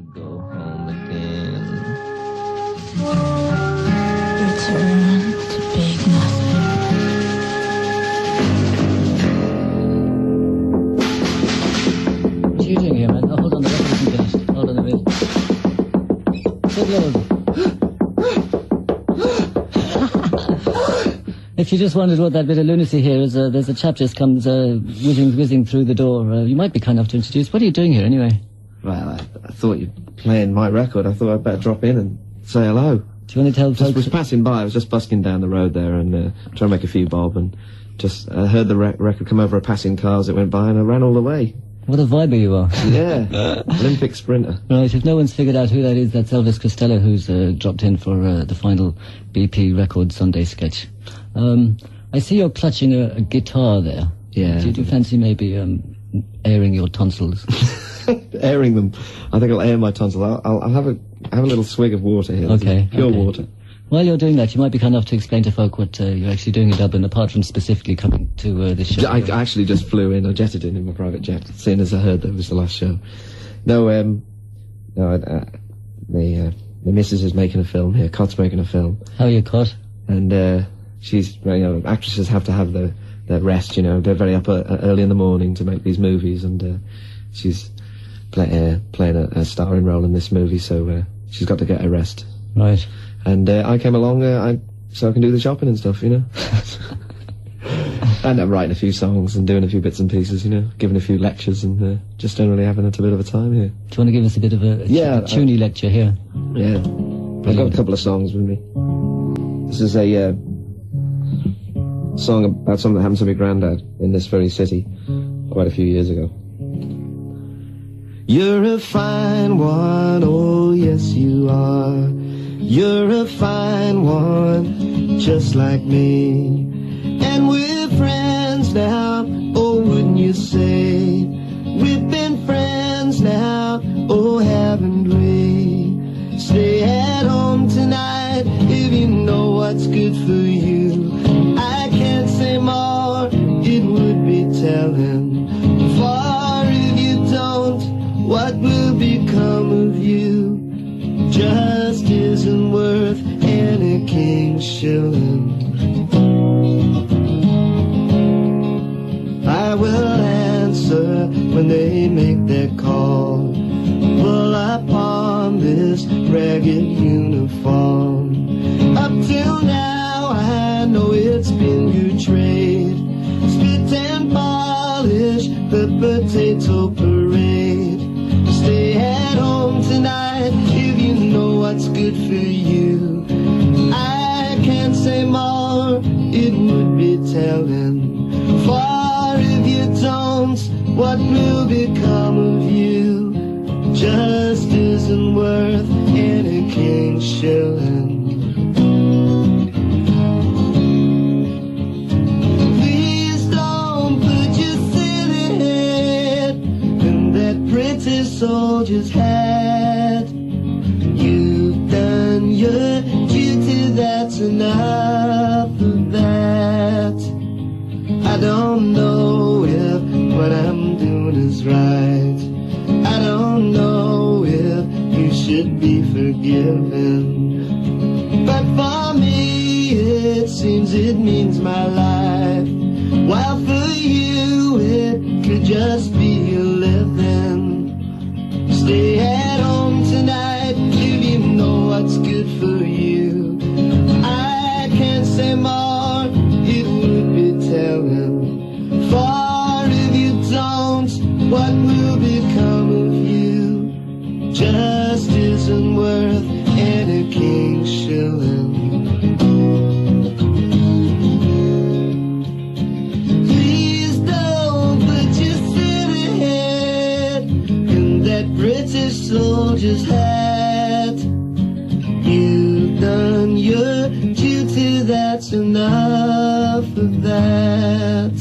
never go home again. Return to big nothing. What are you doing here, man? Oh, hold on, the record isn't finished. Hold on a bit. Sit low. If you just wondered what that bit of lunacy here is, there's a chap just comes whizzing through the door. You might be kind enough to introduce. What are you doing here, anyway? Well, I thought you'd playing my record. I thought I'd better drop in and say hello. Do you want to tell folks? I was passing by. I was just busking down the road there and trying to make a few bob, and just heard the record come over a passing car as it went by, and I ran all the way. What a viber you are. Yeah, Olympic sprinter. Right, if no one's figured out who that is, that's Elvis Costello, who's dropped in for the final BP Record Sunday sketch. I see you're clutching a guitar there. Yeah. Do you fancy maybe airing your tonsils? Airing them. I think I'll air my tonsils. I'll have a little swig of water here. Okay. Pure water. While you're doing that, you might be kind enough to explain to folk what you're actually doing in Dublin, apart from specifically coming to this show. I actually just flew in. I jetted in my private jet, seeing as I heard that it was the last show. No, my missus is making a film here. Cot's making a film. How are you, Cot? And she's, actresses have to have their rest, They're very up early in the morning to make these movies, and she's playing a starring role in this movie, so she's got to get her rest. Right. And I came along so I can do the shopping and stuff, And I'm writing a few songs and doing a few bits and pieces, giving a few lectures and just generally having a bit of a time here. Do you want to give us a bit of a tuney lecture here? Yeah. I've got a couple of songs with me. This is a song about something that happened to my granddad in this very city quite a few years ago. You're a fine one, oh yes you are. You're a fine one, just like me. And we're friends now, oh wouldn't you say? We've been friends now, oh haven't we? Stay at home tonight if you know what's good for you. I can't say more, it would be telling. For if you don't, what will become of you? Just isn't worth any king's shilling. I will answer when they make their call. Pull up on this ragged uniform. Up till now I know it's been your trade. Spit and polish the potato parade. Stay at home tonight if you know what's good for you. I can't say more, it would be telling. For if you don't, what will become of you? Just isn't worth any king's shilling. Please don't put your silly head in that British soldier's hat. You've done your duty, that's enough of that. I don't know if what I'm doing is right. I don't know if you should be forgiven. But for me, it seems it means my life. While for you, it could just be a living. Stay at home tonight if you know what's good for you. I can't say more, it would be telling. For if you don't, what will become of you? Just isn't worth any king's shilling. Please don't put your silly head in that British soldier's hat. You've done your duty, that's enough of that.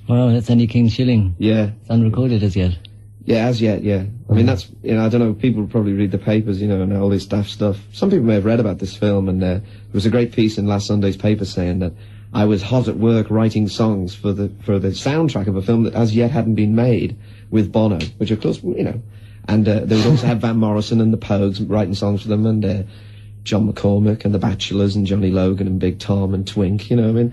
Wow, that's Any King Shilling. Yeah. It's unrecorded as yet. Yeah, as yet, yeah. I mean, that's, you know, I don't know, people probably read the papers, you know, and all this daft stuff. Some people may have read about this film, and there was a great piece in last Sunday's paper saying that I was hot at work writing songs for the soundtrack of a film that as yet hadn't been made with Bono, which of course, you know, and they would also have Van Morrison and the Pogues writing songs for them, and John McCormick and the Bachelors and Johnny Logan and Big Tom and Twink, you know,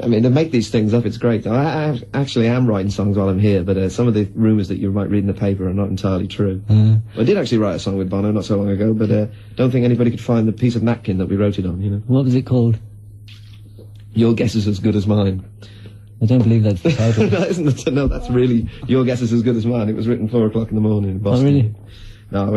I mean, to make these things up, it's great. I actually am writing songs while I'm here, but some of the rumours that you might read in the paper are not entirely true. I did actually write a song with Bono not so long ago, but don't think anybody could find the piece of napkin that we wrote it on, you know. What was it called? Your Guess Is As Good As Mine. I don't believe that's the title. No, that's really Your Guess Is As Good As Mine. It was written 4 o'clock in the morning in Boston. Oh, really? No,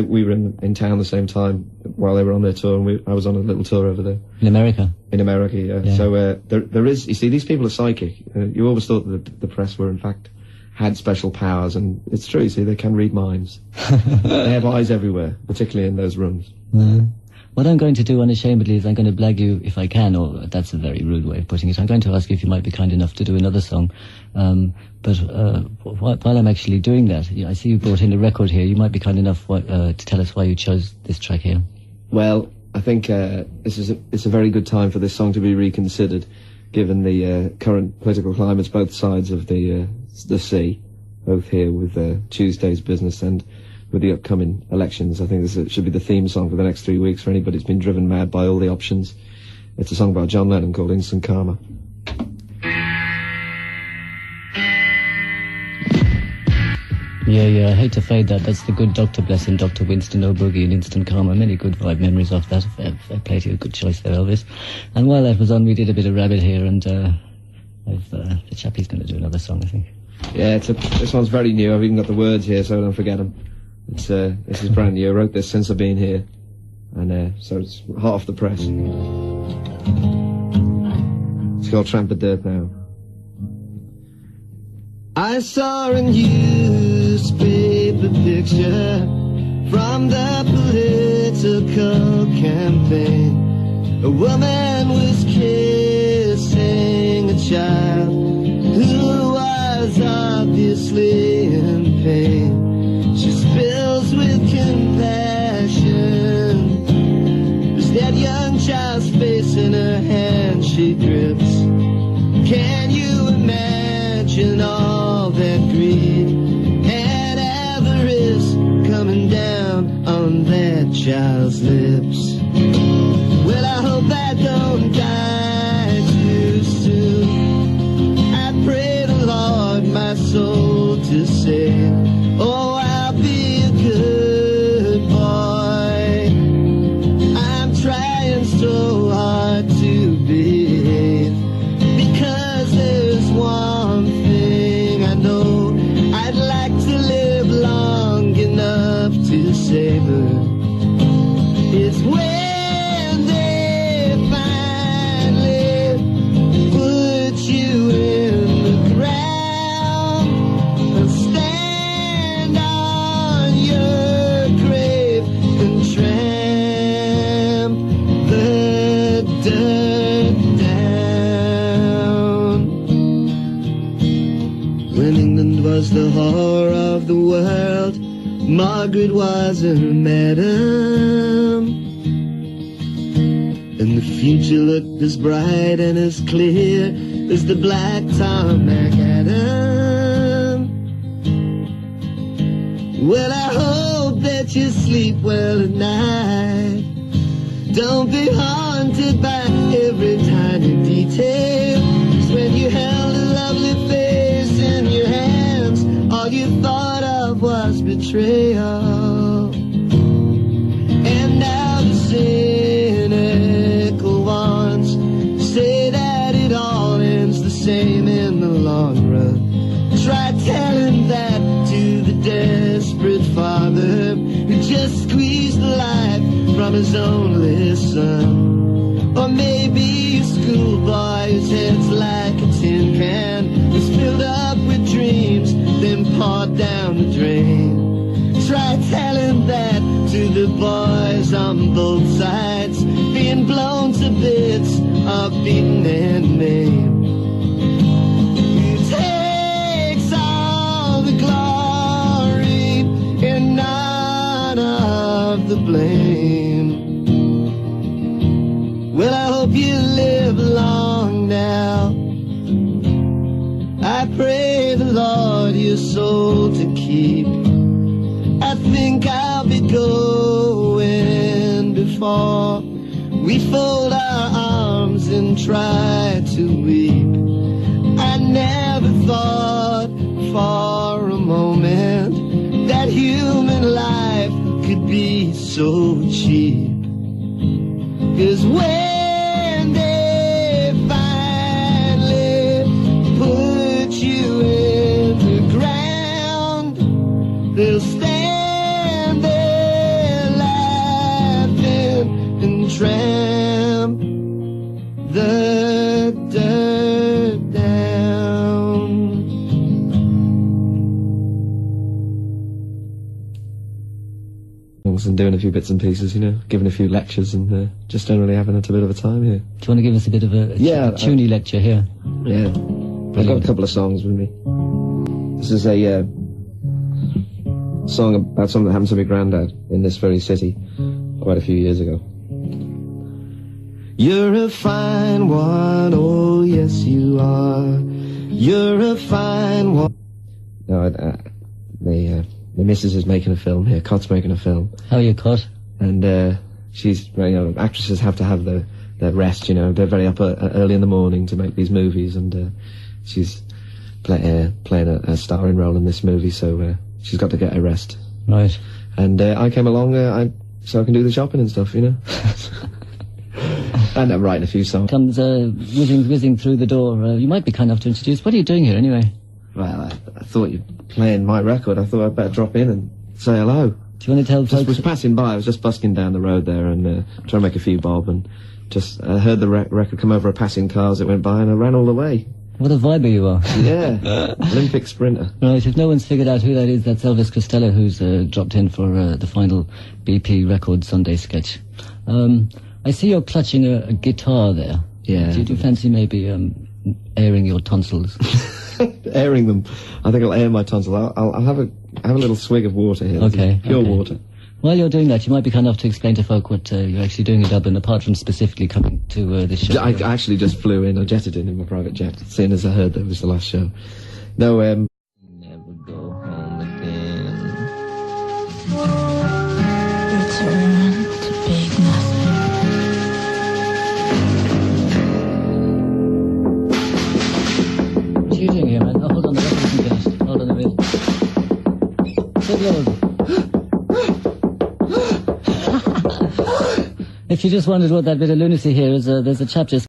we were in town the same time while they were on their tour, and I was on a little tour over there. In America? In America, yeah. So there is, you see, these people are psychic. You always thought that the press were, in fact, had special powers, and it's true, you see, they can read minds. They have eyes everywhere, particularly in those rooms. What I'm going to do unashamedly is I'm going to blag you if I can, or that's a very rude way of putting it. I'm going to ask you if you might be kind enough to do another song. But while I'm actually doing that, I see you brought in a record here. You might be kind enough to tell us why you chose this track here. Well, I think it's a very good time for this song to be reconsidered, given the current political climates, both sides of the sea, both here with Tuesday's business and with the upcoming elections. I think this should be the theme song for the next 3 weeks for anybody who's been driven mad by all the options. It's a song by John Lennon called Instant Karma. Yeah, I hate to fade that. That's the good Dr. Blessing, Dr. Winston O'Boogie and Instant Karma. Many good vibe memories of that. Fair play to you. Good choice there, Elvis. And while that was on, we did a bit of rabbit here, and the chappie's going to do another song, I think. Yeah, this one's very new. I've even got the words here, so don't forget them. This is brand new. I wrote this since I've been here, and so it's hot off the press. It's called Tramp of Dirt now. I saw a newspaper picture from the political campaign. A woman was kissing a child who was obviously in pain. She spills with compassion. There's that young child's face in her hand she grips. Can you imagine all that greed and avarice coming down on that child's lips? Well, I hope I don't die too soon. I pray the Lord my soul to save. Oh, I'll be a good boy. I'm trying so hard to behave, because there's one thing I know. I'd like to live long enough to savor. It's when they finally put you in the ground and stand on your grave and tramp the dirt down. When England was the whore of the world, Margaret was her madam, and the future looked as bright and as clear as the black tarmac Adam. Well, I hope that you sleep well at night. Don't be haunted by every tiny detail. 'Cause when you held a lovely face in your hands, all you thought of was betrayal. And now the cynical ones say that it all ends the same in the long run. Try telling that to the desperate father who just squeezed the life from his only son. Or maybe a schoolboy whose head's like a tin can, who's filled up with dreams, then poured down the drain. Try telling that to the boys on both sides, being blown to bits or beaten and maimed. Who takes all the glory the blame. Well, I hope you live long now. I pray the Lord your soul to keep. I think I'll be going before we fold our arms and try to weep. I never thought for a moment that human life could be so cheap. 'Cause when they finally put you in the ground, they'll stand there laughing and tramp the dirt down. And doing a few bits and pieces, you know, giving a few lectures and just generally having a bit of a time here. Do you want to give us a bit of a tuney lecture here? Yeah. I've got a couple of songs with me. This is a song about something that happened to my granddad in this very city quite a few years ago. You're a fine one, oh yes you are. You're a fine one. No, my missus is making a film here. Cot's making a film. How are you, Cot? And she's, you know, actresses have to have their rest, you know. They're very up early in the morning to make these movies, and she's playing a starring role in this movie, so she's got to get her rest. Right. And I came along so I can do the shopping and stuff, you know. And I'm writing a few songs. Comes whizzing through the door. You might be kind enough to introduce. What are you doing here, anyway? Well, I thought you'd playing my record. I thought I'd better drop in and say hello. Do you want to tell folks? I was passing by. I was just busking down the road there and trying to make a few bob, and just heard the record come over a passing car as it went by, and I ran all the way. What a viber you are. Yeah, Olympic sprinter. Right, if no one's figured out who that is, that's Elvis Costello, who's dropped in for the final BP Record Sunday sketch. I see you're clutching a guitar there. Yeah. Do you fancy maybe airing your tonsils? Airing them. I think I'll air my tonsils. I'll have a little swig of water here. Okay. Pure water. While you're doing that, you might be kind enough to explain to folk what you're actually doing in Dublin, apart from specifically coming to this show. I actually just flew in. I jetted in my private jet, seeing as I heard that was the last show. No, never go home again. Return to big nothing. What are you doing here, man? Oh, hold on, the record isn't finished. Hold on a bit. Sit low. If you just wondered what that bit of lunacy here is, there's a chap just